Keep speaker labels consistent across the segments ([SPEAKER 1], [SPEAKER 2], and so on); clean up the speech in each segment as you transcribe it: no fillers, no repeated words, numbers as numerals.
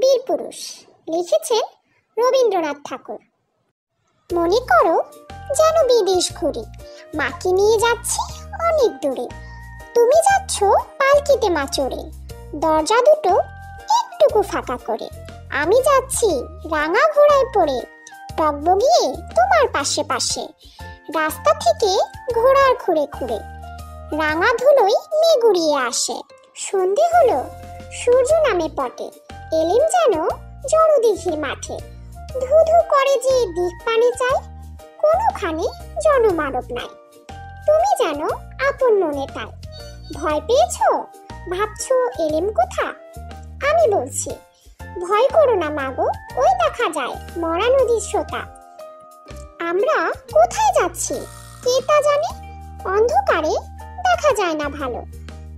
[SPEAKER 1] বীরপুরুষ, লিখেছেন রবীন্দ্রনাথ ঠাকুর। মনে করো যেন বিদেশ ঘুরি, মাকে নিয়ে যাচ্ছি অনেক দূরে। তুমি যাচ্ছ পালকিতে মা চড়ে, দরজা দুটো একটুকু ফাঁকা করে। আমি যাচ্ছি রাঙা ঘোড়ায় পড়ে, টগবগিয়ে তোমার পাশে পাশে। রাস্তা থেকে ঘোড়ার খুঁড়ে খুঁড়ে রাঙা ধুলোই মেঘ উড়িয়ে আসে। সন্ধে হলো, সূর্য নামে পটে, এলেম যেন জড়দিঘির মাঠে। ধু ধু করে যে দিক পানে চাই, কোনোখানে জনমানব নাই। তুমি যেন আপন মনে তাই। ভয় পেয়েছো, ভাবছো এলেম কোথা? আমি বলছি ভয় করো না মাগো, ওই দেখা যায় মরা নদীর স্রোতা। আমরা কোথায় যাচ্ছি কে তা জানে, অন্ধকারে দেখা যায় না ভালো।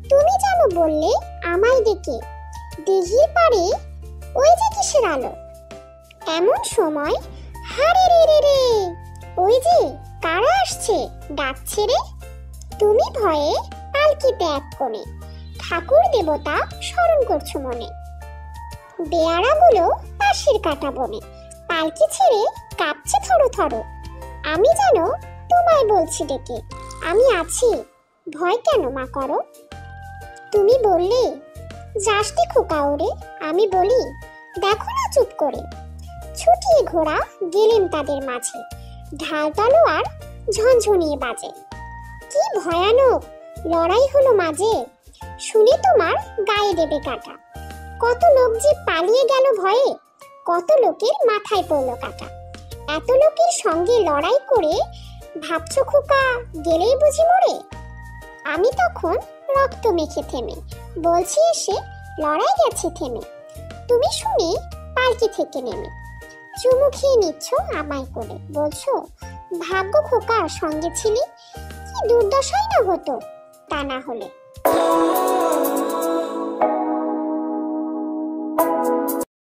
[SPEAKER 1] তুমি যেন বললে আমায় ডেকে, দিঘির পাড়ে ওই যে কিসের আলো। এমন সময় হারে রে রে রে, ওই যে কারা আসছে ডাকছে রে। তুমি ভয়ে পালকিতে এক কোণে, ঠাকুর দেবতা স্মরণ করছো মনে। বেয়ারাগুলো পাশের কাটা বনে, পালকি ছেড়ে কাঁপছে থরো থরো। আমি যেন তোমায় বলছি ডেকে, আমি আছি, ভয় কেন মা করো। তুমি বললে যাসটি খোকা ওরে, আমি বলি দেখো না চুপ করে। ছুটিয়ে ঘোড়া গেলেন তাদের মাঝে, ঢাল তলোয়ার ঝনঝনিয়ে বাজে। কি ভয়ানক লড়াই হলো মাঝে, শুনে তোমার গায়ে দেবে কাটা। কত লোক যে পালিয়ে গেল ভয়ে, কত লোকের মাথায় পড়লো কাটা। এত লোকের সঙ্গে লড়াই করে ভাবছো খোকা গেলেই বুঝি মরে। আমি তখন রক্ত মেখে থেমে বলছি এসে লড়াই গেছে থেমে। তুমি শুনে পালকি থেকে নেমে চুমু খেয়ে নিচ্ছ আমায় করে, বলছো ভাগ্য খোকা সঙ্গে ছিলি, কি দুর্দশাই না হতো তা না হলে।